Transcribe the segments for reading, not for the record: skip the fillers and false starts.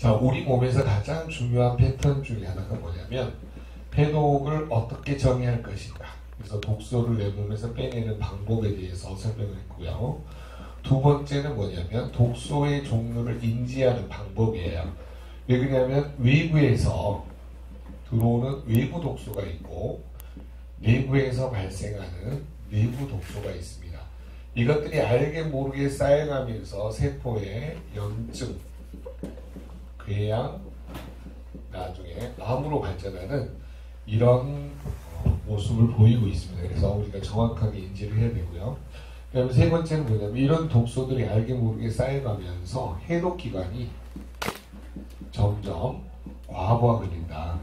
자, 우리 몸에서 가장 중요한 패턴 중에 하나가 뭐냐면 해독을 어떻게 정의할 것인가. 그래서 독소를 내 몸에서 빼내는 방법에 대해서 설명을 했고요. 두 번째는 뭐냐면 독소의 종류를 인지하는 방법이에요. 왜 그러냐면 외부에서 들어오는 외부 독소가 있고 내부에서 발생하는 내부 독소가 있습니다. 이것들이 알게 모르게 쌓여가면서 세포에 염증, 궤양, 나중에 암으로 발전하는 이런 모습을 보이고 있습니다. 그래서 우리가 정확하게 인지를 해야 되고요. 그 다음에 세 번째는 뭐냐면 이런 독소들이 알게 모르게 쌓여가면서 해독기관이 점점 과부하가 된다.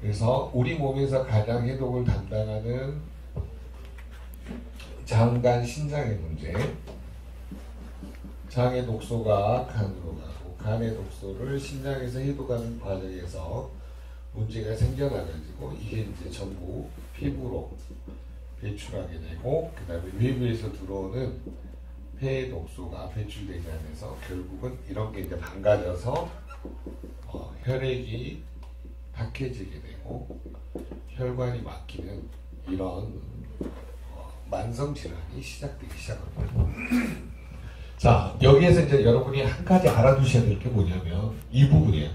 그래서 우리 몸에서 가장 해독을 담당하는 장간 신장의 문제, 장의 독소가 간으로 가고 간의 독소를 신장에서 해독하는 과정에서 문제가 생겨나가지고 이게 이제 전부 피부로 배출하게 되고 그 다음에 외부에서 들어오는 폐 독소가 배출되지 않아서 결국은 이런 게 이제 망가져서 혈액이 탁해지게 되고 혈관이 막히는 이런 만성 질환이 시작되기 시작합니다. 자, 여기에서 이제 여러분이 한 가지 알아두셔야 될 게 뭐냐면 이 부분이에요.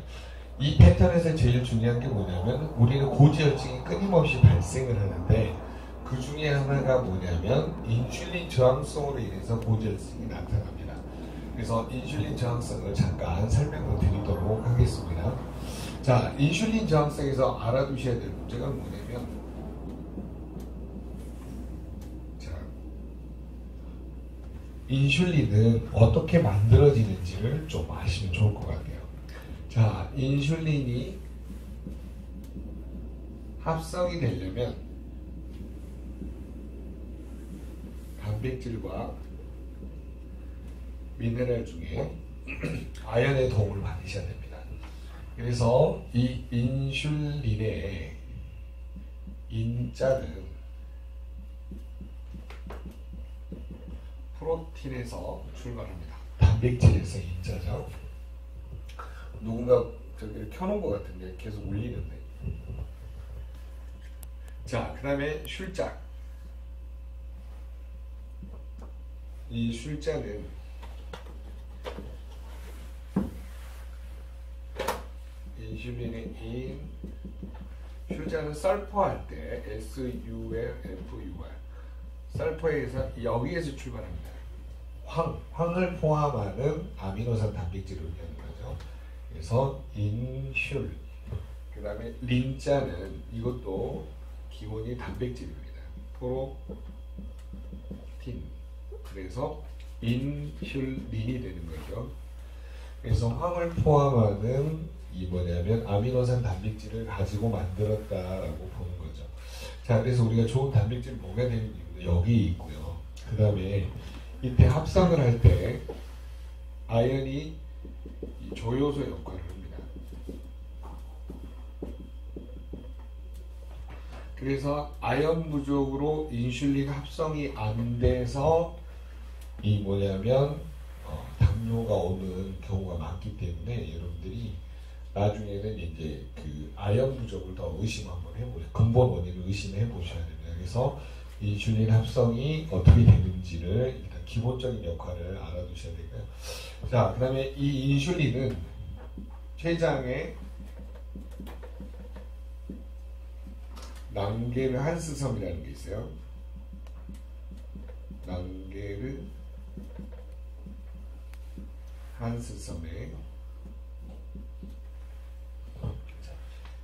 이 패턴에서 제일 중요한 게 뭐냐면 우리는 고지혈증이 끊임없이 발생을 하는데 그 중에 하나가 뭐냐면 인슐린 저항성으로 인해서 고지혈증이 나타납니다. 그래서 인슐린 저항성을 잠깐 설명을 드리도록 하겠습니다. 자, 인슐린 저항성에서 알아두셔야 될 문제가 뭐냐면 자, 인슐린은 어떻게 만들어지는지를 좀 아시면 좋을 것 같아요. 자, 인슐린이 합성이 되려면 단백질과 미네랄 중에 아연의 도움을 받으셔야 됩니다. 그래서 이 인슐린의 인자는 프로틴에서 출발합니다. 단백질에서 인자죠. 누군가 저기를 켜놓은 것 같은데 계속 울리는데. 자, 그 다음에 슐자. 이 슐자는 인슐린의 인, 슐자는 설포할 때 SULFUR, 설포에서 여기에서 출발합니다. 황을 포함하는 아미노산 단백질을 의미하는 거죠. 그래서 인슐. 그 다음에 린자는 이것도 기본이 단백질입니다. 프로틴. 그래서 인슐린이 되는 거죠. 그래서 황을 포함하는 이 뭐냐면 아미노산 단백질을 가지고 만들었다라고 보는 거죠. 자, 그래서 우리가 좋은 단백질 뭐가 되는 이유는 여기 있고요. 그 다음에 이때 합성을 할 때 아연이 이 조효소 역할을 합니다. 그래서 아연 부족으로 인슐린 합성이 안 돼서 이 뭐냐면 당뇨가 오는 경우가 많기 때문에 여러분들이 나중에는 이제 그 아연 부족을 더 의심 한번 해보세요. 근본 원인을 의심해 보셔야 됩니다. 그래서 인슐린 합성이 어떻게 되는지를 일단 기본적인 역할을 알아두셔야 되고요. 자, 그 다음에 이 인슐린은 췌장에 낭게르 한스섬이라는 게 있어요. 낭게르 한스섬에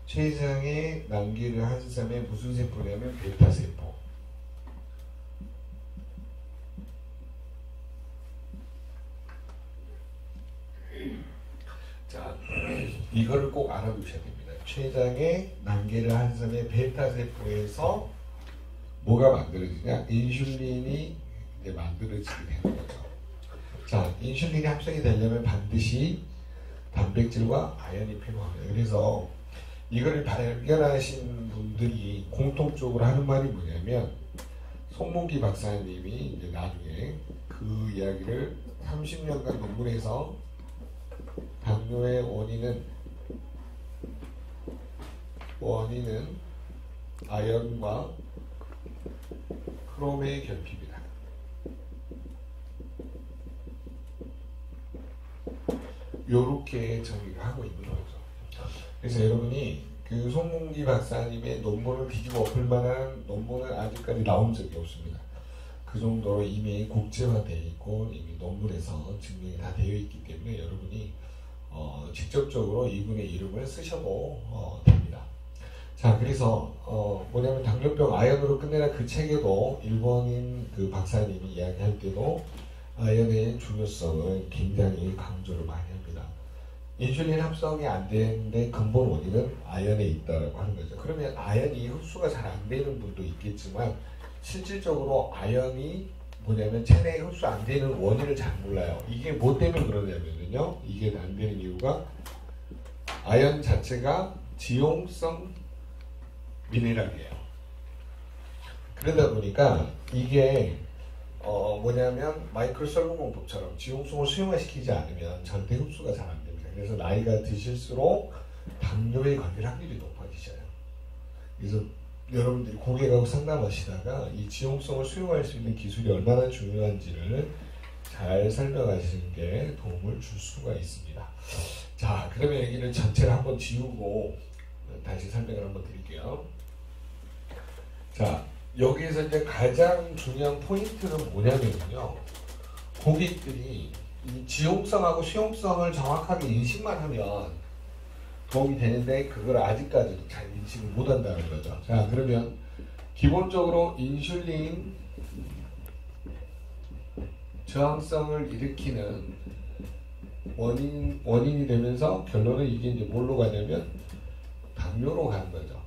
췌장의 낭게르 한스섬에 무슨 세포냐면 베타세포. 자, 이거를 꼭 알아두셔야 됩니다. 췌장의 낭게르 한스섬의 베타세포에서 뭐가 만들어지냐? 인슐린이 이제 만들어지게 되는 거죠. 자, 인슐린이 합성이 되려면 반드시 단백질과 아연이 필요합니다. 그래서 이걸 발견하신 분들이 공통적으로 하는 말이 뭐냐면 송문기 박사님이 이제 나중에 그 이야기를 30년간 논문에서 당뇨의 원인은 아연과 크롬의 결핍이다. 요렇게 정의를 하고 있는 거죠. 그래서 여러분이 그 송문기 박사님의 논문을 뒤집어 엎을 만한 논문은 아직까지 나온 적이 없습니다. 그 정도로 이미 국제화되어 있고 이미 논문에서 증명이 다 되어 있기 때문에 여러분이 직접적으로 이분의 이름을 쓰셔도 됩니다. 자, 그래서 뭐냐면 당뇨병 아연으로 끝내라 그 책에도 일본인 그 박사님이 이야기할 때도 아연의 중요성을 굉장히 강조를 많이 합니다. 인슐린 합성이 안 되는데 근본 원인은 아연에 있다라고 하는 거죠. 그러면 아연이 흡수가 잘 안 되는 분도 있겠지만 실질적으로 아연이 뭐냐면 체내에 흡수 안 되는 원인을 잘 몰라요. 이게 뭐 때문에 그러냐면요. 이게 안 되는 이유가 아연 자체가 지용성 미네랄이에요. 그러다 보니까 이게 뭐냐면 마이크로솔브 공법처럼 지용성을 수용화시키지 않으면 절대 흡수가 잘 안 됩니다. 그래서 나이가 드실수록 당뇨에 걸릴 확률이 높아지셔요. 그래서 여러분들이 고객 가고 상담하시다가 이 지용성을 수용할 수 있는 기술이 얼마나 중요한지를 잘 설명하시는 게 도움을 줄 수가 있습니다. 자, 그러면 여기는 전체를 한번 지우고 다시 설명을 한번 드릴게요. 자, 여기에서 이제 가장 중요한 포인트는 뭐냐면요. 고객들이 이 지용성하고 수용성을 정확하게 인식만 하면 도움이 되는데 그걸 아직까지도 잘 인식을 못한다는 거죠. 자, 그러면 기본적으로 인슐린 저항성을 일으키는 원인이 되면서 결론은 이게 이제 뭘로 가냐면 당뇨로 가는 거죠.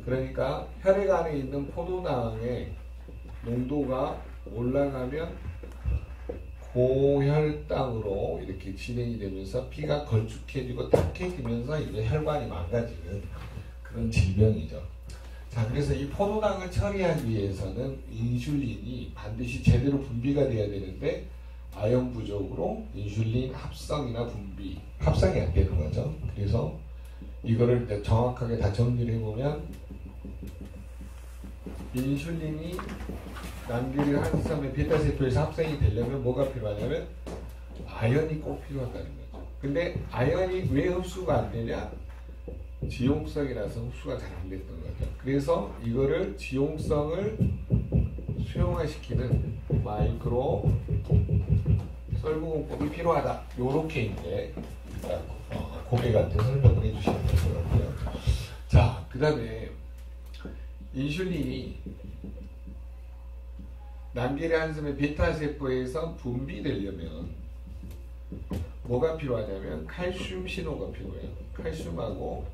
그러니까 혈액 안에 있는 포도당의 농도가 올라가면 고혈당으로 이렇게 진행이 되면서 피가 걸쭉해지고 탁해지면서 이제 혈관이 망가지는 그런 질병이죠. 자, 그래서 이 포도당을 처리하기 위해서는 인슐린이 반드시 제대로 분비가 돼야 되는데 아연 부족으로 인슐린 합성이나 분비, 합성이 안 되는 거죠. 그래서 이거를 이제 정확하게 다 정리를 해보면 인슐린이 남기를 한섬의 베타세포에서 합성이 되려면 뭐가 필요하냐면 아연이 꼭 필요하다는 거죠. 근데 아연이 왜 흡수가 안 되냐? 지용성이라서 흡수가 잘 안 됐던 거죠. 그래서 이거를 지용성을 수용화시키는 마이크로 솔브공법이 필요하다. 요렇게 이제 고객한테 설명을 해주시는 거고요. 자, 그 다음에 인슐린이 남기의 한섬의 베타세포에서 분비되려면 뭐가 필요하냐면 칼슘 신호가 필요해요. 칼슘하고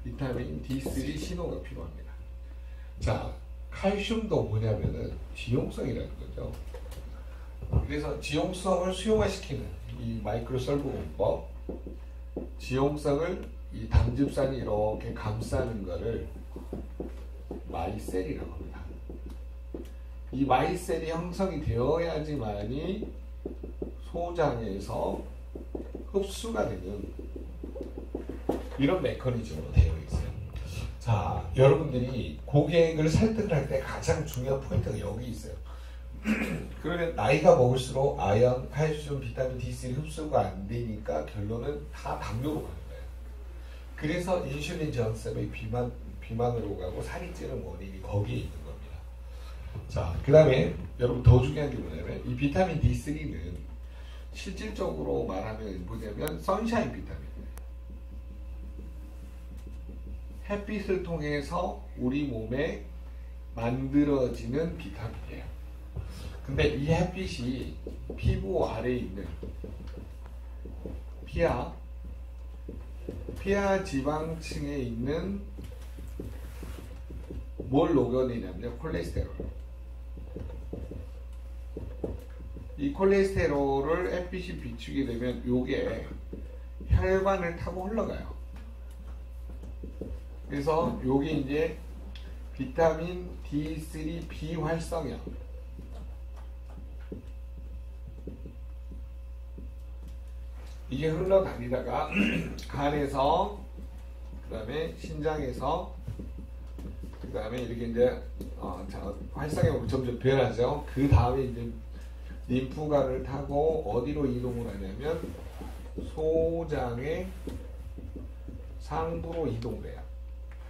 비타민 D3 신호가 필요합니다. 자, 칼슘도 뭐냐면은 지용성이라는 거죠. 그래서 지용성을 수용화시키는 이 마이크로솔브 공법, 지용성을 이 당즙산이 이렇게 감싸는 거를 마이셀이라고 합니다. 이 마이셀이 형성이 되어야지만이 소장에서 흡수가 되는 이런 메커니즘으로 되어 있어요. 자, 여러분들이 고객을 설득을 할 때 가장 중요한 포인트가 여기 있어요. 그러면 나이가 먹을수록 아연, 칼슘, 비타민 D3 흡수가 안 되니까 결론은 다 당뇨로 가는 거예요. 그래서 인슐린 저항성이 비만으로 가고 살이 찌는 원인이 거기에 있는 겁니다. 자, 그 다음에 여러분 더 중요한 게 뭐냐면 이 비타민 D3는 실질적으로 말하면 뭐냐면 선샤인 비타민, 햇빛을 통해서 우리 몸에 만들어지는 비타민이에요. 근데 이 햇빛이 피부 아래에 있는 피하 지방층에 있는 뭘 녹여내냐면 콜레스테롤. 이 콜레스테롤을 햇빛이 비추게 되면 요게 혈관을 타고 흘러가요. 그래서 요게 이제 비타민 D3 비활성형, 이게 흘러다니다가 간에서 그 다음에 신장에서 그 다음에 이렇게 이제 활성형으로 점점 변하죠. 그 다음에 이제 림프관을 타고 어디로 이동을 하냐면 소장의 상부로 이동을 해요.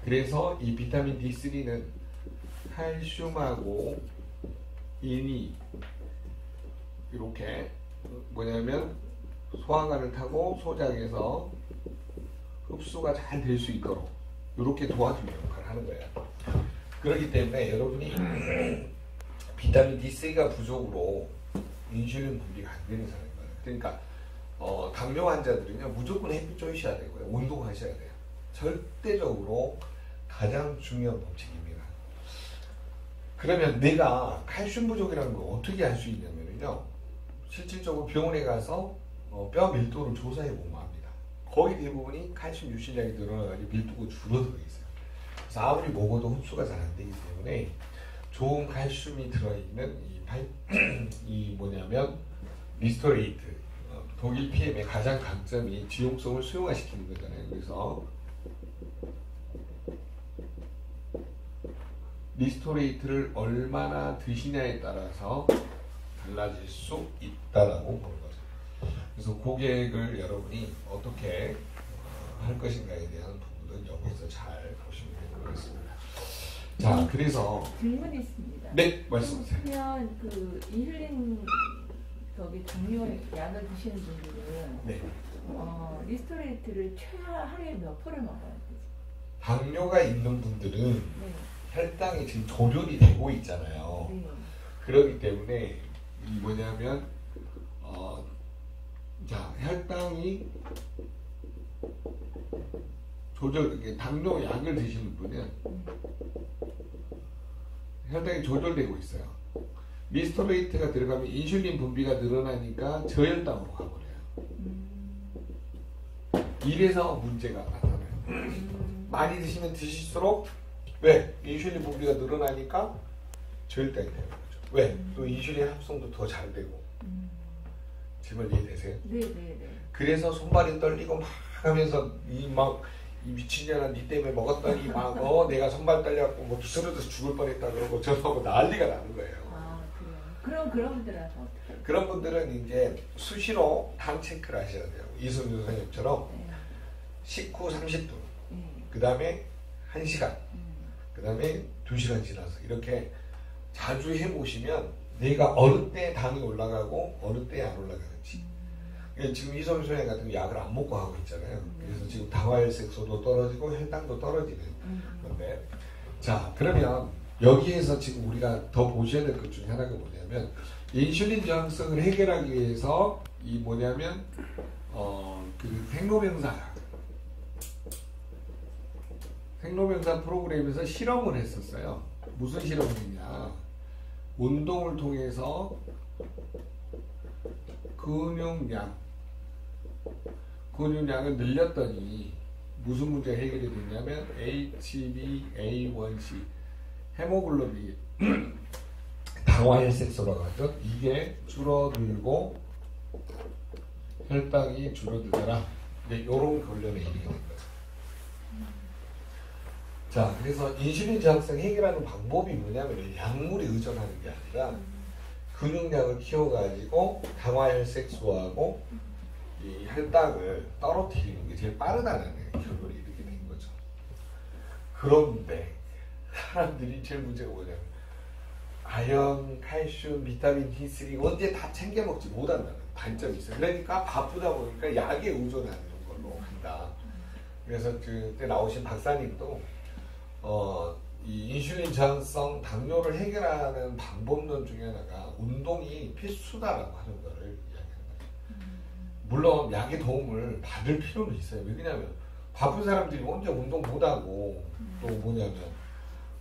그래서 이 비타민 D3는 칼슘하고 인이 이렇게 뭐냐면 소화관을 타고 소장에서 흡수가 잘 될 수 있도록 이렇게 도와주는 역할을 하는 거예요. 그렇기 때문에 여러분이 비타민 D3가 부족으로 인슐린 분비가 안 되는 사람인 거예요. 그러니까 당뇨 환자들은요 무조건 햇빛 쬐셔야 되고요. 운동하셔야 돼요. 절대적으로 가장 중요한 법칙입니다. 그러면 내가 칼슘 부족이라는 걸 어떻게 알 수 있냐면요. 실질적으로 병원에 가서 뼈 밀도를 조사해 보면 압니다. 거의 대부분이 칼슘 유실량이 늘어나가지고 밀도가 줄어들어 있어요. 그래서 아무리 먹어도 흡수가 잘 안 되기 때문에 좋은 칼슘이 들어있는 이 뭐냐면 리스토레이트 독일 PM의 가장 강점이 지용성을 수용화시키는 거잖아요. 그래서 리스토레이트를 얼마나 드시냐에 따라서 달라질 수 있다라고 보는 거죠. 그래서 고객을 여러분이 어떻게 할 것인가에 대한 부분은 여기서 잘 보시면 될 것 같습니다. 자, 그래서 질문이 있습니다. 네, 말씀하세요. 그러면 그 인슐린 당뇨 약을 드시는 분들은 네. 리스토레이트를 최하 하루에 몇 포를 먹어야 되지? 당뇨가 있는 분들은 네. 혈당이 지금 조절이 되고 있잖아요. 네. 그렇기 때문에 이 뭐냐면 자, 혈당이 당뇨 약을 드시는 분은 혈당이 조절되고 있어요. 리스토레이트가 들어가면 인슐린 분비가 늘어나니까 저혈당으로 가버려요. 이래서 문제가 나타나요. 많이 드시면 드실수록 왜? 인슐린 분비가 늘어나니까 저혈당이 되는 거죠. 왜? 또 인슐린 합성도 더 잘 되고. 질문 이해되세요? 네네네. 그래서 손발이 떨리고 막 하면서 이 미친년아 니 때문에 먹었더니 내가 손발 떨려갖고 뭐 쓰러져서 죽을 뻔했다 그러고 저하고 난리가 나는 거예요. 아 그래요. 그럼 그런 분들은 어떻게? 그런 분들은 이제 수시로 당 체크를 하셔야 돼요. 이승윤 선생님처럼 네. 식후 30분, 네. 그 다음에 1시간, 그 다음에 2시간 지나서 이렇게 자주 해보시면 내가 어느 때 당이 올라가고 어느 때 안 올라가는지. 지금 이성윤 선생님 같은 약을 안 먹고 하고 있잖아요. 그래서 지금 당화혈색소도 떨어지고 혈당도 떨어지는 건데, 자 그러면 여기에서 지금 우리가 더 보셔야 될 것 중에 하나가 뭐냐면 인슐린 저항성을 해결하기 위해서 이 뭐냐면 그 생로병사 프로그램에서 실험을 했었어요. 무슨 실험을 했냐? 운동을 통해서 근육량을 늘렸더니 무슨 문제가 해결이 됐냐면 HbA1c 헤모글로빈 당화혈색소라고 하죠. 이게 줄어들고 혈당이 줄어들더라. 이런 결론에 이르게 된 거죠. 자, 그래서 인슐린 저항성 해결하는 방법이 뭐냐면 약물에 의존하는 게 아니라 근육량을 키워가지고 당화혈색소하고 이 혈당을 떨어뜨리는 게 제일 빠르다는 결론이 이렇게 된 거죠. 그런데 사람들이 제일 문제가 뭐냐면 아연, 칼슘, 비타민 D3 언제 다 챙겨 먹지 못한다는 단점이 있어요. 그러니까 바쁘다 보니까 약에 의존하는 걸로 한다. 그래서 그때 나오신 박사님도 이 인슐린 저항성 당뇨를 해결하는 방법론 중에 하나가 운동이 필수다라고 하는 것을 이야기하는 거죠. 물론 약의 도움을 받을 필요는 있어요. 왜냐하면 바쁜 사람들이 혼자 운동 못하고 또 뭐냐면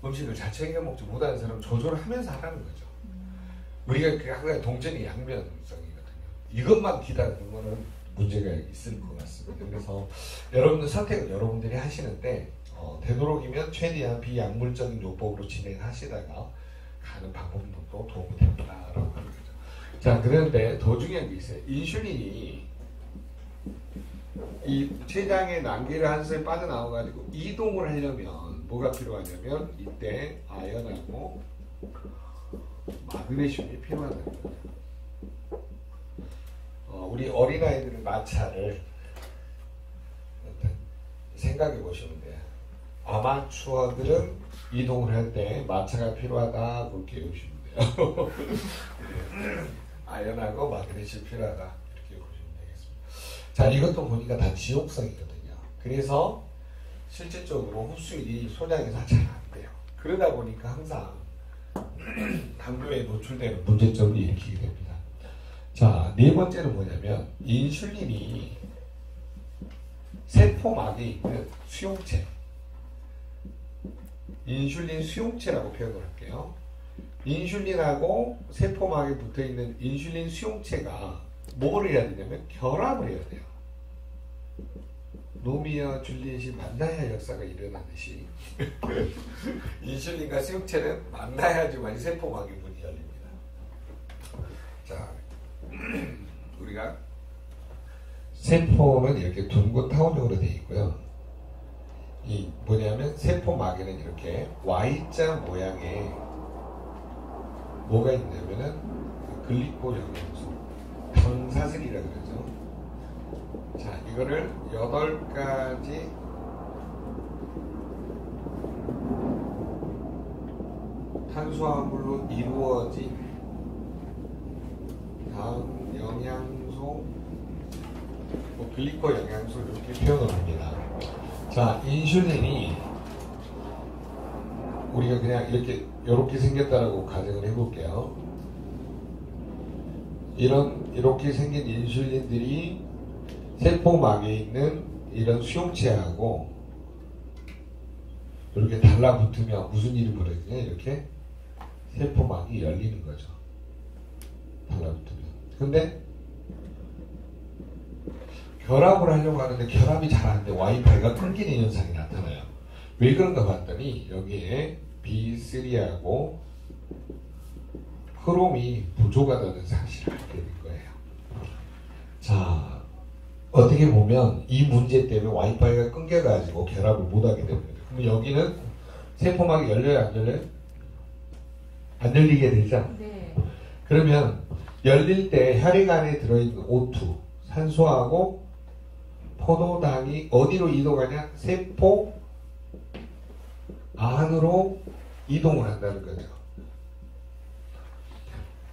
음식을 잘 챙겨 먹지 못하는 사람은 조절을 하면서 하라는 거죠. 우리가 항상 동전이 양면성이거든요. 이것만 기다리는 거는 문제가 있을 것 같습니다. 그래서 여러분들 선택은 여러분들이 하시는데 되도록이면 최대한 비약물적인 요법으로 진행하시다가 가는 방법도 도움이 됩니다라고 하는 거죠. 자, 그런데 더 중요한 게 있어요. 인슐린이 이 췌장의 난기를 한술 빠져나와가지고 이동을 하려면 뭐가 필요하냐면 이때 아연하고 마그네슘이 필요하다는 거죠. 우리 어린아이들의 마찰을 생각해 보시면 돼요. 아마추어들은 이동을 할 때 마차가 필요하다 그렇게 보시면 돼요. 아연하고 마그네슘 필요하다 이렇게 보시면 되겠습니다. 자, 이것도 보니까 다 지용성이거든요. 그래서 실질적으로 흡수율이 소장에서 잘 안 돼요. 그러다 보니까 항상 당뇨에 노출되는 문제점을 일으키게 됩니다. 자, 네 번째는 뭐냐면 인슐린이 세포막에 있는 수용체, 인슐린 수용체라고 표현을 할게요. 인슐린하고 세포막에 붙어있는 인슐린 수용체가 뭘 해야 되냐면 결합을 해야 돼요. 로미오와 줄리엣이 만나야 역사가 일어나듯이 인슐린과 수용체는 만나야지만 세포막의 문이 열립니다. 자, 우리가 세포는 이렇게 둥근 타원형으로 되어 있고요. 이 뭐냐면 세포막에는 이렇게 Y자 모양의 뭐가 있냐면은 글리코 영양소, 당사슬이라 그러죠. 자, 이거를 8가지 탄수화물로 이루어진 다음 영양소, 글리코 영양소 이렇게 표현을 합니다. 자, 인슐린이 우리가 그냥 이렇게 생겼다라고 가정을 해볼게요. 이렇게 생긴 인슐린들이 세포막에 있는 이런 수용체하고 이렇게 달라붙으면 무슨 일이 벌어지냐? 이렇게 세포막이 열리는 거죠. 달라붙으면. 근데 결합을 하려고 하는데 결합이 잘 안 돼. 와이파이가 끊기는 현상이 나타나요. 왜 그런가 봤더니 여기에 B3하고 흐름이 부족하다는 사실을 알게 된 거예요. 자, 어떻게 보면 이 문제 때문에 와이파이가 끊겨가지고 결합을 못하게 됩니다. 그럼 여기는 세포막이 열려요, 안 열려요? 안 열리게 되죠? 네. 그러면 열릴 때 혈액 안에 들어있는 O2, 산소하고 포도당이 어디로 이동하냐? 세포 안으로 이동을 한다는 거죠.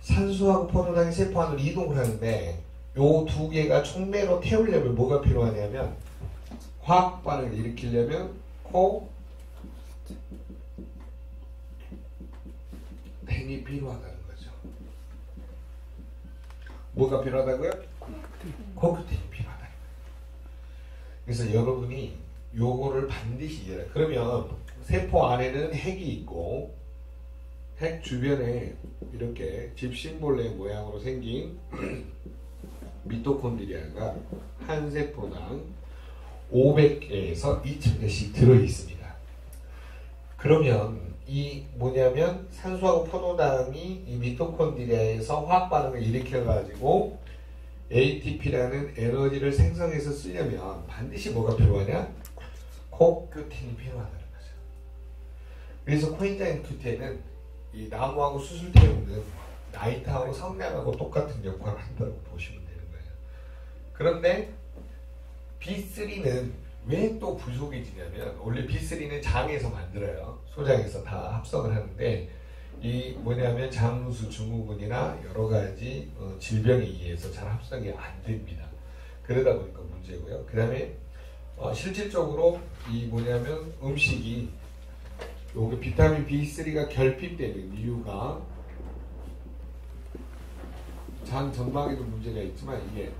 산소하고 포도당이 세포 안으로 이동을 하는데 요 두 개가 촉매로 태우려면 뭐가 필요하냐면 화학 반응을 일으키려면 코텐이 필요하다는 거죠. 뭐가 필요하다고요? 코텐이 필요하다. 그래서 여러분이 요거를 반드시 이해해요. 그러면 세포 안에는 핵이 있고 핵 주변에 이렇게 집신벌레 모양으로 생긴 미토콘드리아가 한 세포당 500개에서 2000개씩 들어있습니다. 그러면 이 뭐냐면 산소하고 포도당이 이 미토콘드리아에서 화학 반응을 일으켜가지고 ATP라는 에너지를 생성해서 쓰려면 반드시 뭐가 필요하냐? 코큐텐이 필요하다는 거죠. 그래서 코엔자임 Q10은 이 나무하고 수술 태우는 나이트하고 성냥하고 똑같은 역할을 한다고 보시면 되는 거예요. 그런데 B3는 왜 또 부족해지냐면 원래 B3는 장에서 만들어요. 소장에서 다 합성을 하는데 이 뭐냐면 장누수 증후군이나 여러 가지 질병에 의해서 잘 합성이 안 됩니다. 그러다 보니까 문제고요. 그 다음에 실질적으로 이 뭐냐면 음식이 요게 비타민 B3가 결핍되는 이유가 장 전막에도 문제가 있지만 이게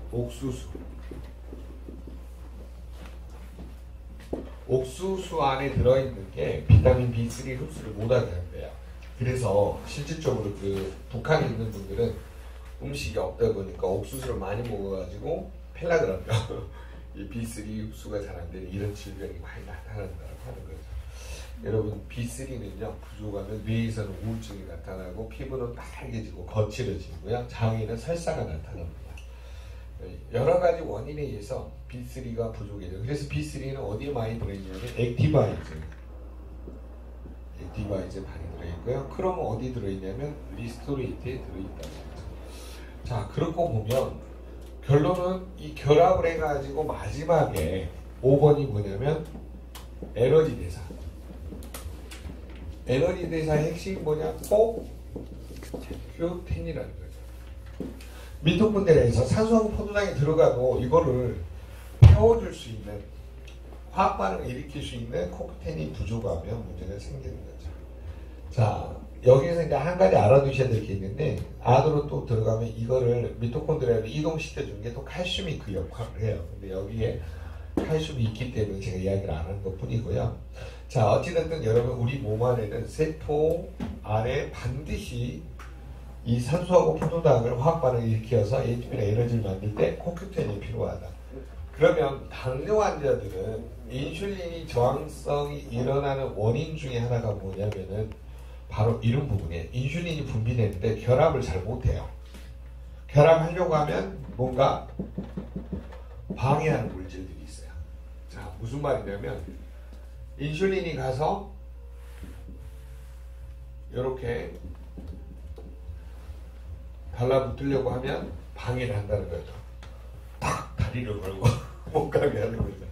옥수수 안에 들어있는 게 비타민 B3 흡수를 못하게 한대요. 그래서 실질적으로 그 북한에 있는 분들은 음식이 없다 보니까 옥수수를 많이 먹어가지고 펠라그라며 이 B3 흡수가 잘 안 되는 이런 질병이 많이 나타난다고 하는 거죠. 여러분 B3는요 부족하면 뇌에서는 우울증이 나타나고 피부는 빨개지고 거칠어지고요 장에는 설사가 나타납니다. 여러 가지 원인에 의해서 B3가 부족해요. 그래서 B3는 어디에 많이 들어있냐면 액티바이즈 많이 들어있고요. 크롬은 어디 들어있냐면 리스토레이트에 들어있다. 자, 그렇고 보면 결론은 이 결합을 해가지고 마지막에 5번이 뭐냐면 에너지 대사. 에너지 대사의 핵심이 뭐냐? CoQ10이라는 거죠. 미토콘드리아에서 산소하고 포도당이 들어가도 이거를 태워줄 수 있는 화학 반응을 일으킬 수 있는 CoQ10이 부족하면 문제가 생기는 거죠. 자, 여기에서 이제 한 가지 알아두셔야 될 게 있는데 안으로 또 들어가면 이거를 미토콘드리아를 이동시켜 주는 게 또 칼슘이 그 역할을 해요. 근데 여기에 칼슘이 있기 때문에 제가 이야기를 안 하는 것 뿐이고요. 자, 어찌됐든 여러분 우리 몸 안에는 세포 안에 반드시 이 산소하고 포도당을 화학 반응을 일으켜서 ATP나 에너지를 만들 때 CoQ10이 필요하다. 그러면 당뇨 환자들은 인슐린이 저항성이 일어나는 원인 중에 하나가 뭐냐면은 바로 이런 부분이에요. 인슐린이 분비되는데 결합을 잘 못해요. 결합하려고 하면 뭔가 방해하는 물질들이 있어요. 자, 무슨 말이냐면 인슐린이 가서 이렇게 달라붙으려고 하면 방해를 한다는 거죠. 딱 다리를 걸고 못 가게 하는 거죠.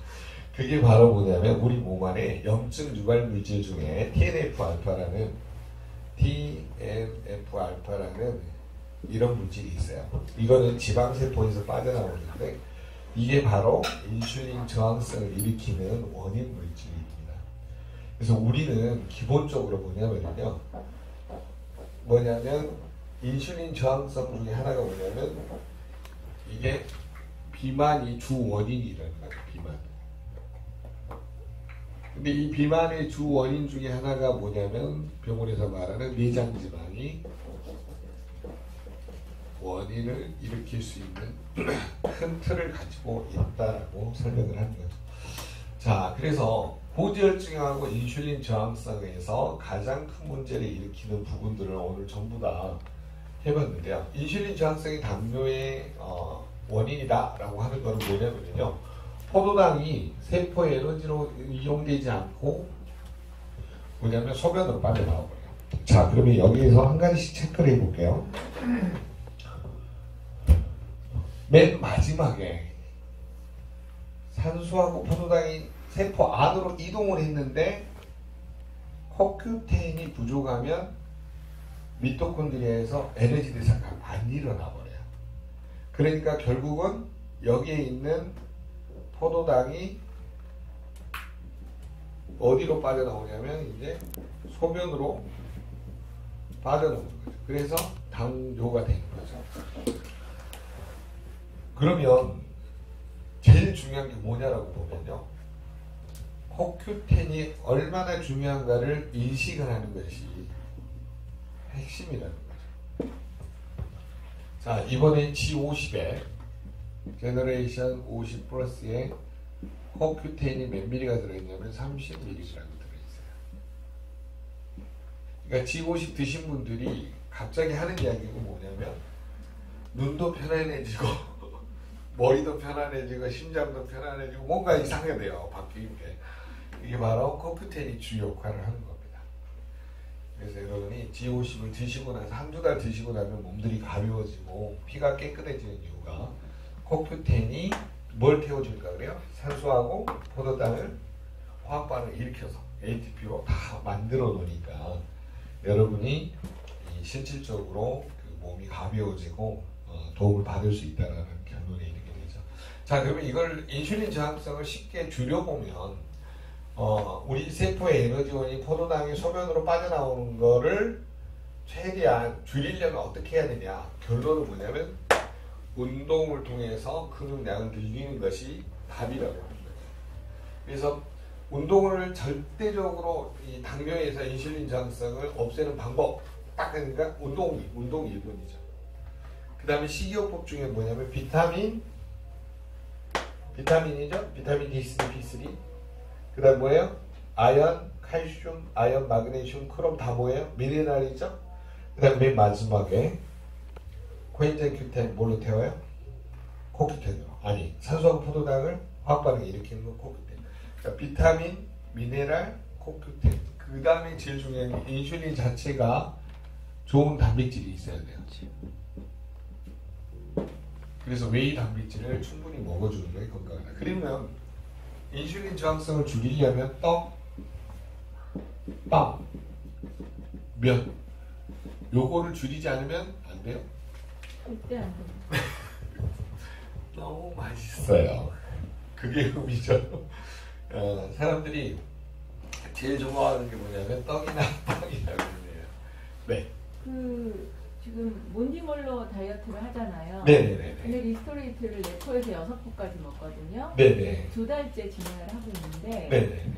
그게 바로 뭐냐면 우리 몸 안에 염증 유발 물질 중에 TNF-알파라는 이런 물질이 있어요. 이거는 지방세포에서 빠져나오는데 이게 바로 인슐린 저항성을 일으키는 원인 물질입니다. 그래서 우리는 기본적으로 뭐냐면 인슐린 저항성 중에 하나가 뭐냐면 이게 비만이 주 원인이라는 거예요. 비만. 근데 이 비만의 주 원인 중에 하나가 뭐냐면 병원에서 말하는 내장지방이 원인을 일으킬 수 있는 큰 틀을 가지고 있다라고 설명을 하는 거죠. 자, 그래서 고지혈증하고 인슐린 저항성에서 가장 큰 문제를 일으키는 부분들을 오늘 전부 다 해봤는데요. 인슐린 저항성이 당뇨의 원인이다라고 하는 것은 뭐냐면요. 포도당이 세포의 에너지로 이용되지 않고 뭐냐면 소변으로 빠져나와버려요. 자, 그러면 여기에서 한 가지씩 체크를 해볼게요. 맨 마지막에 산소하고 포도당이 세포 안으로 이동을 했는데 CoQ10이 부족하면 미토콘드리아에서 에너지 대사가 안 일어나 버려요. 그러니까 결국은 여기에 있는 포도당이 어디로 빠져나오냐면 이제 소변으로 빠져나오는 거죠. 그래서 당뇨가 되는 거죠. 그러면 제일 중요한 게 뭐냐라고 보면요. CoQ10이 얼마나 중요한가를 인식을 하는 것이 핵심이라는 거죠. 자, 이번에 G50에 제너레이션 50 플러스에 CoQ10이 몇 미리가 들어있냐면 30mg라고 들어있어요. 그러니까 G50 드신 분들이 갑자기 하는 이야기가 뭐냐면 눈도 편안해지고 머리도 편안해지고 심장도 편안해지고 뭔가 이상하게 돼요. 바뀌는 게. 이게 바로 CoQ10이 주요 역할을 하는 겁니다. 그래서 여러분이 G50을 드시고 나서 한두 달 드시고 나면 몸들이 가벼워지고 피가 깨끗해지는 이유가 CoQ10이 뭘 태워줄까 그래요? 산소하고 포도당을 화학 반응을 일으켜서 ATP로 다 만들어 놓으니까 여러분이 실질적으로 그 몸이 가벼워지고 도움을 받을 수 있다는 결론에 이르게 되죠. 자, 그러면 이걸 인슐린 저항성을 쉽게 줄여보면 우리 세포의 에너지원이 포도당이 소변으로 빠져나오는 거를 최대한 줄이려면 어떻게 해야 되냐? 결론은 뭐냐면 운동을 통해서 근육량을 늘리는 것이 답이라고 합니다. 그래서 운동을 절대적으로 이 당뇨에서 인슐린 저항성을 없애는 방법 딱 하니까 운동이 1번이죠. 그 다음에 식이요법 중에 뭐냐면 비타민이죠. 비타민 D3, B3. 그 다음 뭐예요? 아연, 칼슘, 아연, 마그네슘, 크롬 다 뭐예요? 미네랄이죠. 그 다음 맨 마지막에 코엔자임 Q10 뭘로 태워요? 코큐텐으로. 아니, 산소하고 포도당을 화학 반응을 일으키는 건 코큐텐. 그러니까 비타민, 미네랄, 코큐텐. 그 다음에 제일 중요한 게 인슐린 자체가 좋은 단백질이 있어야 돼요. 그래서 웨이 단백질을 충분히 먹어주는 게 건강하다. 그러면 인슐린 저항성을 줄이려면 떡, 빵, 면 요거를 줄이지 않으면 안 돼요? 절대 안 돼. 너무 맛있어요. 그게 흠이죠. 사람들이 제일 좋아하는 게 뭐냐면 떡이나 빵이라고 해요. 네. 지금 몬디몰로 다이어트를 하잖아요. 네네네. 근데 리스토레이트를 4포에서 6포까지 먹거든요. 네네. 2달째 진행을 하고 있는데 네네.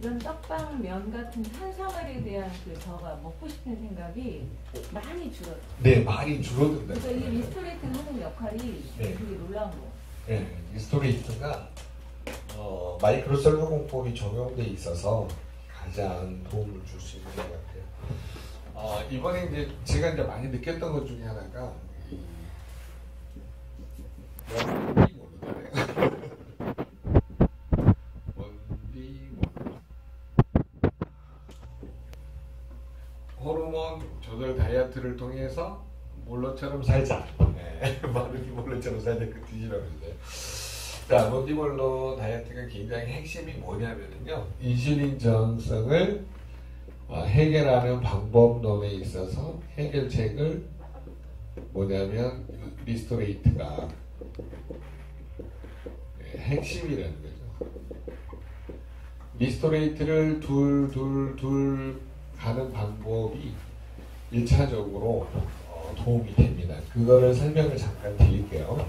이런 떡빵, 면 같은 탄수화물에 대한 저가 먹고 싶은 생각이 많이 줄어요. 네, 많이 줄어든다. 그래서 이 리스토레이트가 하는 역할이 네. 되게 놀라운 거예요. 네, 리스토레이트가 마이크로셀룰 공법이 적용돼 있어서 가장 도움을 줄 수 있는 것 같아요. 이번에 이제 제가 이제 많이 느꼈던 것 중에 하나가 뭔지 모르잖아요. 뭔지 모르. 호르몬 조절 다이어트를 통해서 몰로처럼 살자. 네, 마르기 몰로처럼 살자 그 뜻이라는데. 자, 몬디몰로 다이어트가 굉장히 핵심이 뭐냐면요, 인슐린 저항성을 해결하는 방법론에 있어서 해결책을 뭐냐면 리스토레이트가 핵심이라는 거죠. 리스토레이트를 둘 가는 방법이 1차적으로 도움이 됩니다. 그거를 설명을 잠깐 드릴게요.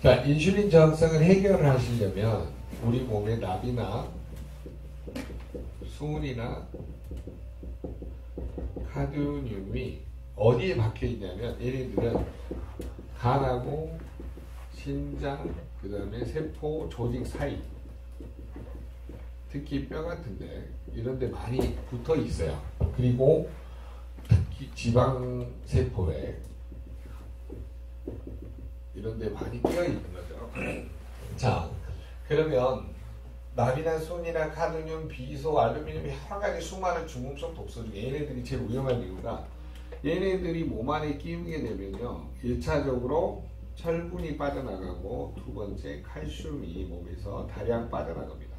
자, 인슐린 저항성을 해결을 하시려면 우리 몸의 납이나 수은이나 카드뮴이 어디에 박혀 있냐면 얘네들은 간하고 신장, 그 다음에 세포 조직 사이, 특히 뼈 같은데 이런 데 많이 붙어 있어요. 그리고 특히 지방 세포에 이런 데 많이 끼어 있는 거죠. 자, 그러면 납이나 순이나 카드뮴, 비소, 알루미늄 여러 가지 수많은 중금속 독소 중에 얘네들이 제일 위험한 이유가 얘네들이 몸 안에 끼우게 되면요, 1차적으로 철분이 빠져나가고 두 번째 칼슘이 몸에서 다량 빠져나갑니다.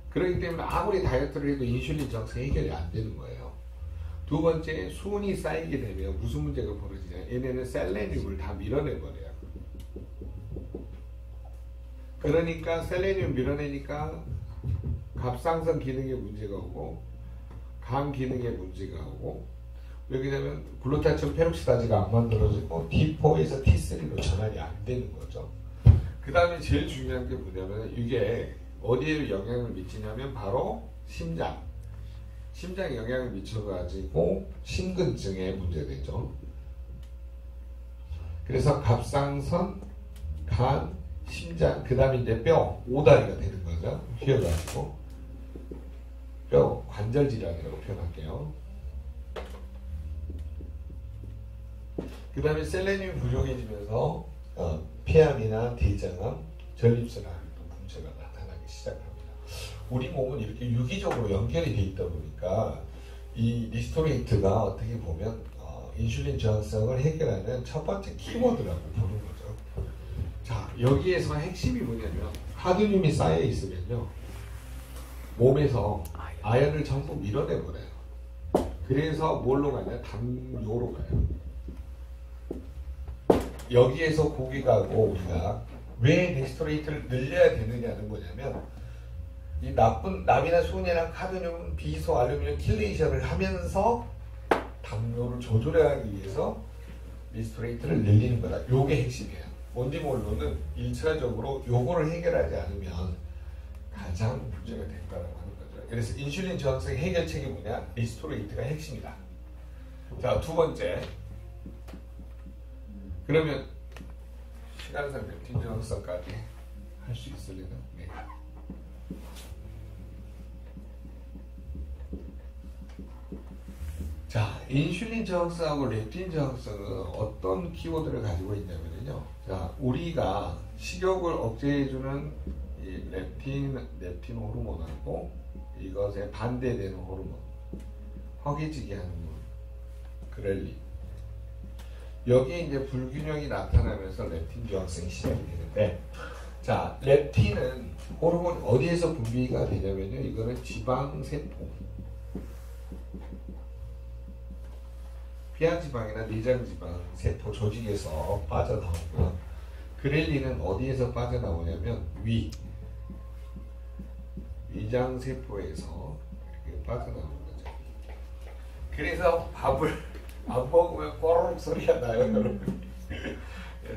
그렇기 때문에 아무리 다이어트를 해도 인슐린 저항성 해결이 안 되는 거예요. 두 번째, 수은이 쌓이게 되면 무슨 문제가 벌어지냐, 얘네는 셀레늄을 다 밀어내버려요. 그러니까 셀레늄 밀어내니까 갑상선 기능에 문제가 오고 간 기능에 문제가 오고, 왜냐면 글루타치온 페록시다즈가 안 만들어지고 T4에서 T3로 전환이 안 되는 거죠. 그 다음에 제일 중요한 게 뭐냐면 이게 어디에 영향을 미치냐면 바로 심장에 영향을 미쳐가지고 심근증에 문제되죠. 그래서 갑상선, 간, 심장, 그 다음에 이제 뼈, 오다리가 되는 거죠. 휘어가지고 뼈 관절 질환이라고 표현할게요. 그 다음에 셀레늄 부족해지면서 폐암이나 대장암, 전립선암 문제가 나타나기 시작합니다. 우리 몸은 이렇게 유기적으로 연결이 돼 있다 보니까 이 리스토레이트가 어떻게 보면 인슐린 저항성을 해결하는 첫 번째 키워드라고 보는 거죠. 자, 여기에서 핵심이 뭐냐면 카드뮴이 쌓여 있으면요, 몸에서 아연을 전부 밀어내버려요. 그래서 뭘로 가냐? 당뇨로 가요. 여기에서 고기 가고 우리가 왜 리스토레이트를 늘려야 되느냐는 뭐냐면 이 납이나 수은이나 카드뮴, 비소, 알루미늄 킬레이션을 하면서 당뇨를 조절하기 위해서 리스토레이트를 늘리는 거다. 요게 핵심이에요. 몬디몰로는 1차적으로 요거를 해결하지 않으면 가장 문제가 될 거라고 하는 거죠. 그래서 인슐린 저항성 해결책이 뭐냐? 리스토레이트가 핵심이다. 자, 두 번째. 그러면 시간상 렙틴 저항성까지 할 수 있으려나? 네. 자, 인슐린 저항성하고 렙틴 저항성은 어떤 키워드를 가지고 있냐면요. 자, 우리가 식욕을 억제해주는 이 렙틴 호르몬하고 이것에 반대되는 호르몬, 허기지게 하는 호르몬, 그렐린. 여기에 이제 불균형이 나타나면서 렙틴 저항성이 시작이 되는데, 자, 렙틴은 호르몬 어디에서 분비가 되냐면요. 이거는 지방세포. 피하지방이나 내장지방 세포 조직에서 빠져나오고요. 그렐린은 어디에서 빠져나오냐면 위장세포에서 이렇게 빠져나오는 거죠. 그래서 밥을 안 먹으면 꼬르륵 소리가 나요, 여러분.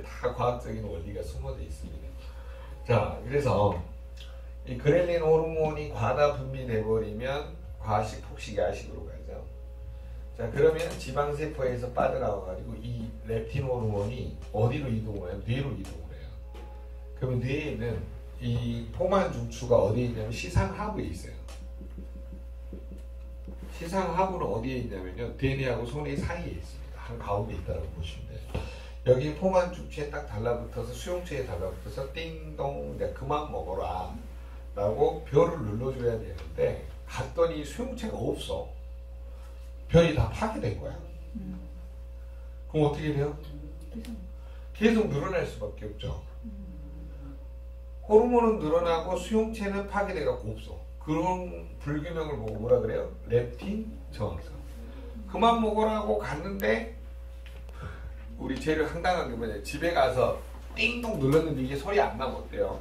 다 과학적인 원리가 숨어져 있습니다. 자, 그래서 이 그렐린 호르몬이 과다 분비돼버리면 과식, 폭식, 야식으로 가죠. 자, 그러면 지방세포에서 빠져나와가지고 이 렙틴 호르몬이 어디로 이동을 해요? 뇌로 이동을 해요. 그러면 뇌에는 이 포만 중추가 어디에 있냐면 시상하부에 있어요. 시상하부는 어디에 있냐면요. 대뇌하고 소뇌 사이에 있습니다. 한 가운데 있다고 보시면 돼요. 여기 포만 중추에 딱 달라붙어서 수용체에 달라붙어서 띵동 내가 그만 먹어라 라고 별을 눌러줘야 되는데 갔더니 수용체가 없어. 별이 다 파괴된 거야. 그럼 어떻게 돼요? 계속 늘어날 수밖에 없죠. 호르몬은 늘어나고 수용체는 파괴돼갖고 없어. 그런 불균형을 보고 뭐라 그래요? 렙틴 저항성. 그만 먹으라고 갔는데 우리 제일 황당한 게 뭐냐, 집에 가서 띵동 눌렀는데 이게 소리 안 나면 어때요?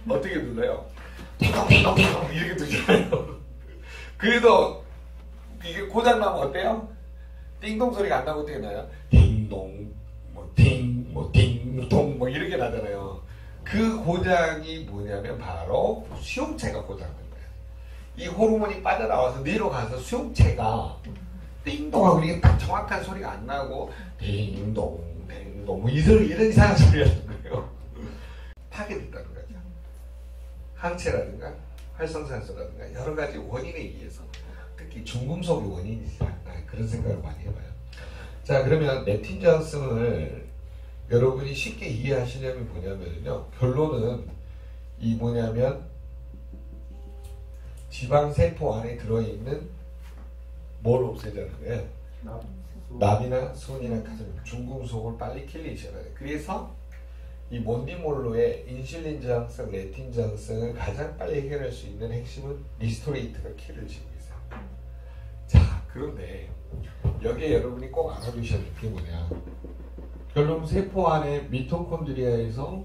어떻게 눌러요? 띵동 띵동 띵동 이렇게 두잖아요. 그래도 이게 고장나면 어때요? 띵동 소리가 안 나고 어떻게 나요? 띵동, 띵동, 이렇게 나잖아요. 그 고장이 뭐냐면 바로 수용체가 고장난 거예요. 이 호르몬이 빠져나와서 뇌로 가서 수용체가 띵동하고 이게 딱 정확한 소리가 안 나고 띵동, 띵동, 이런 이상한 소리가 나는 거예요. 파괴됐다는 거죠. 항체라든가 활성산소라든가 여러 가지 원인에 의해서 특히 중금속이 원인이지 않나 그런 생각을 많이 해봐요. 자, 그러면 렙틴 저항성을 여러분이 쉽게 이해하시려면 뭐냐면요. 결론은 이 뭐냐면 지방세포 안에 들어있는 뭘 없애자는 거예요? 납이나 수은이나 가장 중금속을 빨리 킬리셔야 돼요. 그래서 이 몬디몰로의 인슐린 저항성, 렙틴 저항성을 가장 빨리 해결할 수 있는 핵심은 리스토레이트가 키를 지고 있어요. 자, 그런데 여기에 여러분이 꼭 알아두셔야 될 게 뭐냐, 결론 세포 안에 미토콘드리아에서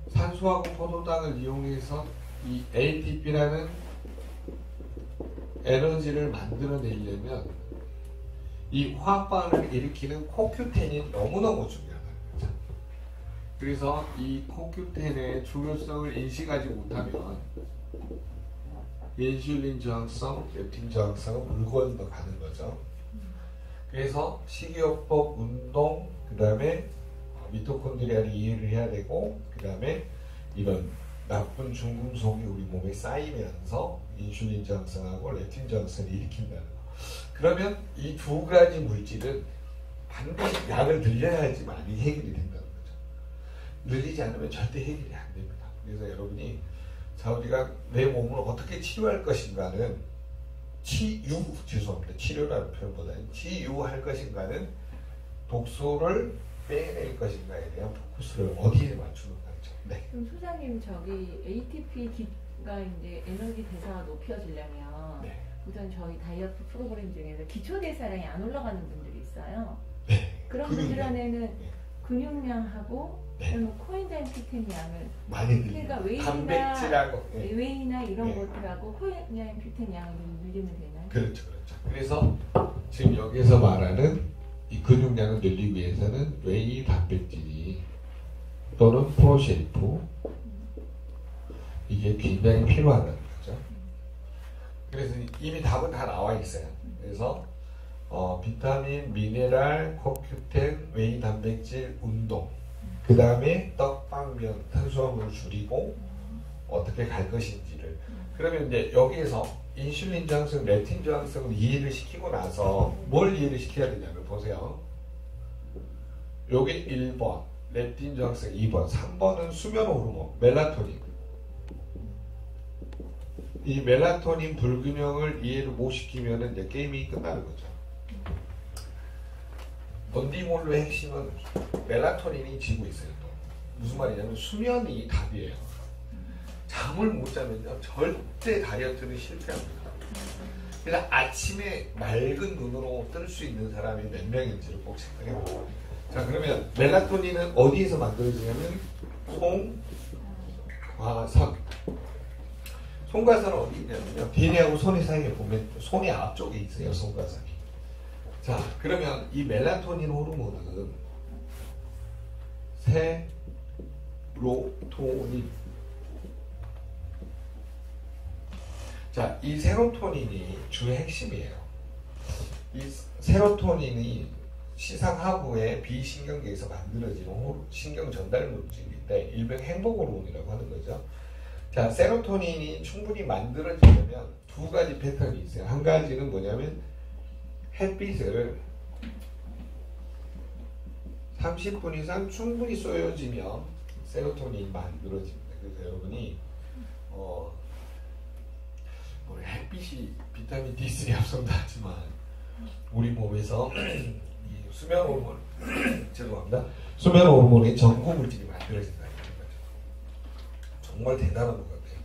산소하고 포도당을 이용해서 이 ATP라는 에너지를 만들어내려면 이 화학반응을 일으키는 코큐텐이 너무너무 중요하다는 거죠. 그래서 이 코큐텐의 중요성을 인식하지 못하면 인슐린 저항성, 렙틴 저항성은 물 건너 가는 거죠. 그래서 식이요법, 운동, 그 다음에 미토콘드리아를 이해를 해야 되고, 그 다음에 이런 나쁜 중금속이 우리 몸에 쌓이면서 인슐린 저항성하고 렙틴 저항성을 일으킨다는 거. 그러면 이 두 가지 물질은 반드시 약을 늘려야지만 해결이 된다는 거죠. 늘리지 않으면 절대 해결이 안 됩니다. 그래서 여러분이 자, 우리가 내 몸을 어떻게 치료할 것인가는 치료라는 표현보다는 치유할 것인가는 독소를 빼낼 것인가에 대한 포커스를 어디에 맞추는 거죠. 네. 그럼 소장님, 저기 ATP가 이제 에너지 대사가 높여지려면 네. 우선 저희 다이어트 프로그램 중에서 기초 대사량이 안 올라가는 분들이 있어요. 네. 그런 분들한테는 근육량하고 네. 코엔자임 Q10 양을 많이 그러니까 단백질하고 웨이나 이런 네. 것들하고 코엔자임 Q10 양을 늘리면 되나요? 그렇죠. 그래서 지금 여기서 말하는 이 근육량을 늘리기 위해서는 웨이 단백질이 또는 프로쉐이프 이게 굉장히 필요하다는 거죠. 그래서 이미 답은 다 나와 있어요. 그래서 비타민, 미네랄, 코큐텐, 웨이 단백질, 운동, 그 다음에 떡, 빵, 면, 탄수화물을 줄이고 어떻게 갈 것인지를, 그러면 이제 여기에서 인슐린 저항성, 렙틴 저항성을 이해를 시키고 나서 뭘 이해를 시켜야 되냐면 보세요. 여기 1번 렙틴 저항성 2번 3번은 수면 호르몬 멜라토닌. 이 멜라토닌 불균형을 이해를 못 시키면 이제 게임이 끝나는 거죠. 번디몰로의 핵심은 멜라토닌이 지고 있어요. 또. 무슨 말이냐면 수면이 답이에요. 잠을 못 자면요 절대 다이어트는 실패합니다. 그래서 아침에 맑은 눈으로 뜰 수 있는 사람이 몇 명인지를 꼭 체크해보세요. 자, 그러면 멜라토닌은 어디에서 만들어지냐면 송화선. 송화선은 어디 있냐면요 대뇌하고 손의 사이에 보면 손의 앞쪽에 있어요. 송화선이. 자, 그러면 이 멜라토닌 호르몬은 세로토닌. 자, 이 세로토닌이 주의 핵심이에요. 이 세로토닌이 시상하부의 비신경계에서 만들어지는 신경 전달 물질인데 일명 행복 호르몬이라고 하는 거죠. 자, 세로토닌이 충분히 만들어지려면 두 가지 패턴이 있어요. 한 가지는 뭐냐면 햇빛을 30분 이상 충분히 쏘여지면 세로토닌이 만들어집니다. 그래서 여러분이 우리 햇빛이 비타민 D3 합성도 하지만 우리 몸에서 이 수면 호르몬 죄송합니다. 수면 호르몬의 전고 물질이 만들어진다는 거죠. 정말 대단한 것 같아요.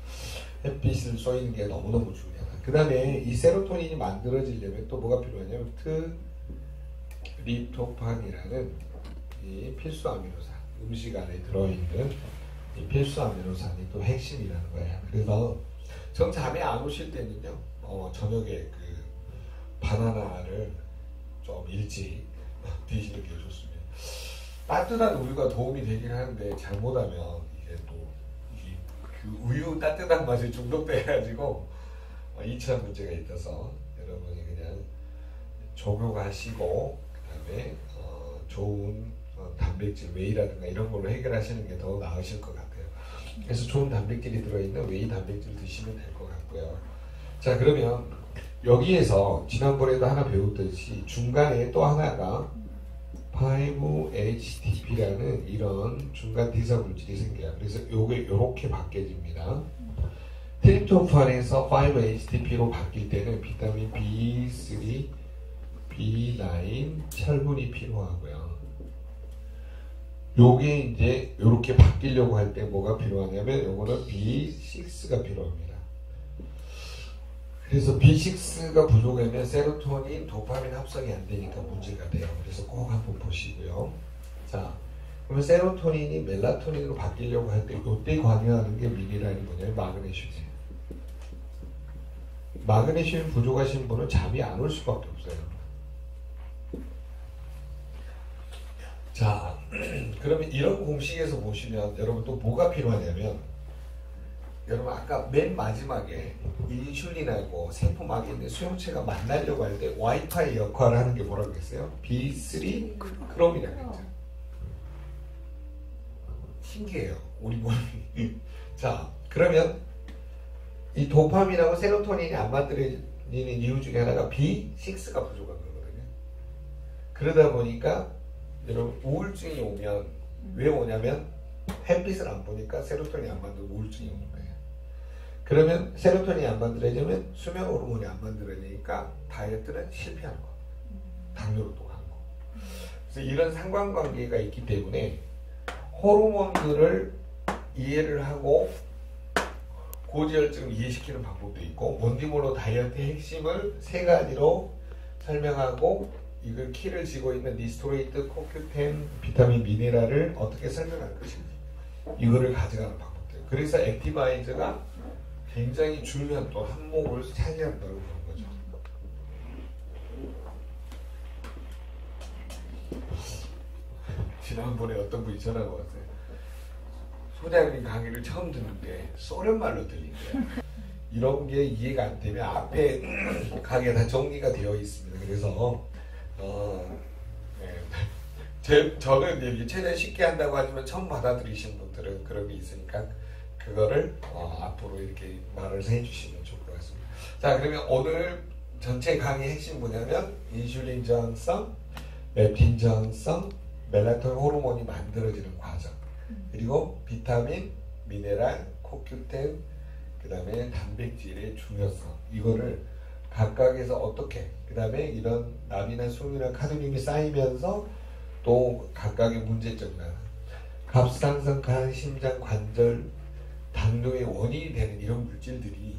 햇빛을 쏘이는 게 너무너무 중요하다. 그 다음에 이 세로토닌이 만들어지려면 또 뭐가 필요하냐면 트립토판이라는 이 필수 아미노산, 음식 안에 들어있는 이 필수 아미노산이 또 핵심이라는 거예요. 그래서 전 잠이 안 오실 때는요, 저녁에 그 바나나를 좀 일찍 드시는 게 좋습니다. 따뜻한 우유가 도움이 되긴 하는데 잘못하면 이게 또 그 우유 따뜻한 맛에 중독돼가지고 2차 문제가 있어서 여러분이 그냥 조교하시고 그다음에 좋은 단백질 웨이라든가 이런 걸로 해결하시는 게 더 나으실 것 같아요. 그래서 좋은 단백질이 들어있는 웨이 단백질 드시면 될 것 같고요. 자, 그러면 여기에서 지난번에도 하나 배웠듯이 중간에 또 하나가 5-HTP라는 이런 중간 대사 물질이 생겨요. 그래서 요게 이렇게 바뀌어집니다. 트립토판에서 5-HTP로 바뀔 때는 비타민 B3, B9, 철분이 필요하고요. 요게 이제 이렇게 바뀌려고 할 때 뭐가 필요하냐면 요거는 B6가 필요합니다. 그래서 B6가 부족하면 세로토닌, 도파민 합성이 안 되니까 문제가 돼요. 그래서 꼭 한번 보시고요. 자, 그러면 세로토닌이 멜라토닌으로 바뀌려고 할 때 이때 관여하는 게 미네랄이 뭐냐면 마그네슘이에요. 마그네슘 부족하신 분은 잠이 안 올 수밖에 없어요. 자, 그러면 이런 공식에서 보시면 여러분 또 뭐가 필요하냐면 여러분 아까 맨 마지막에 인슐린하고 세포막에 있는 수용체가 만나려고 할 때 와이파이 역할을 하는 게 뭐라고 했어요? B3 크롬이라고 했죠. 신기해요. 우리 몸이. 자, 그러면 이 도파민하고 세로토닌이 안 만들어지는 이유 중에 하나가 B6가 부족한 거거든요. 그러다 보니까 여러분 우울증이 오면 왜 오냐면 햇빛을 안 보니까 세로토닌이 안 만들고 우울증이 오는 거예요. 그러면 세로토닌이 안 만들어지면 수면 호르몬이 안 만들어지니까 다이어트는 실패하는 거. 당뇨로 또 가는 거. 그래서 이런 상관관계가 있기 때문에 호르몬들을 이해를 하고 고지혈증을 이해시키는 방법도 있고 원디몰로 다이어트의 핵심을 세 가지로 설명하고 이걸 키를 쥐고 있는 니스토레이트, 코큐텐, 비타민, 미네랄을 어떻게 설명할 것인지 이거를 가져가는 방법들. 그래서 액티바이저가 굉장히 중요한 또 항목을 차지한다고 보는 거죠. 지난번에 어떤 분이 전화가 왔어요. 소장님 강의를 처음 듣는데 소련 말로 들린대요. 이런 게 이해가 안 되면 앞에 강의가 다 정리가 되어 있습니다. 그래서 저는 이제 최대한 쉽게 한다고 하지만 처음 받아들이신 분들은 그런 게 있으니까 그거를 앞으로 이렇게 말을 해주시면 좋을 것 같습니다. 자, 그러면 오늘 전체 강의 핵심 뭐냐면 인슐린 저항성, 렙틴 저항성, 멜라토닌 호르몬이 만들어지는 과정, 그리고 비타민, 미네랄, 코큐텐, 그 다음에 단백질의 중요성, 이거를 각각에서 어떻게, 그 다음에 이런 납이나 수용이나 카드뮴이 쌓이면서 또 각각의 문제점이나 갑상선, 간, 심장, 관절, 당뇨의 원인이 되는 이런 물질들이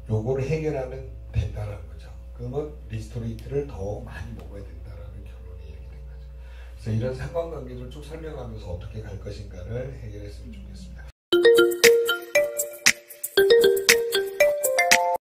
요거를 해결하면 된다는 거죠. 그러면 리스토레이트를 더 많이 먹어야 된다라는 결론이 이렇게 된 거죠. 그래서 이런 상관관계를 쭉 설명하면서 어떻게 갈 것인가를 해결했으면 좋겠습니다.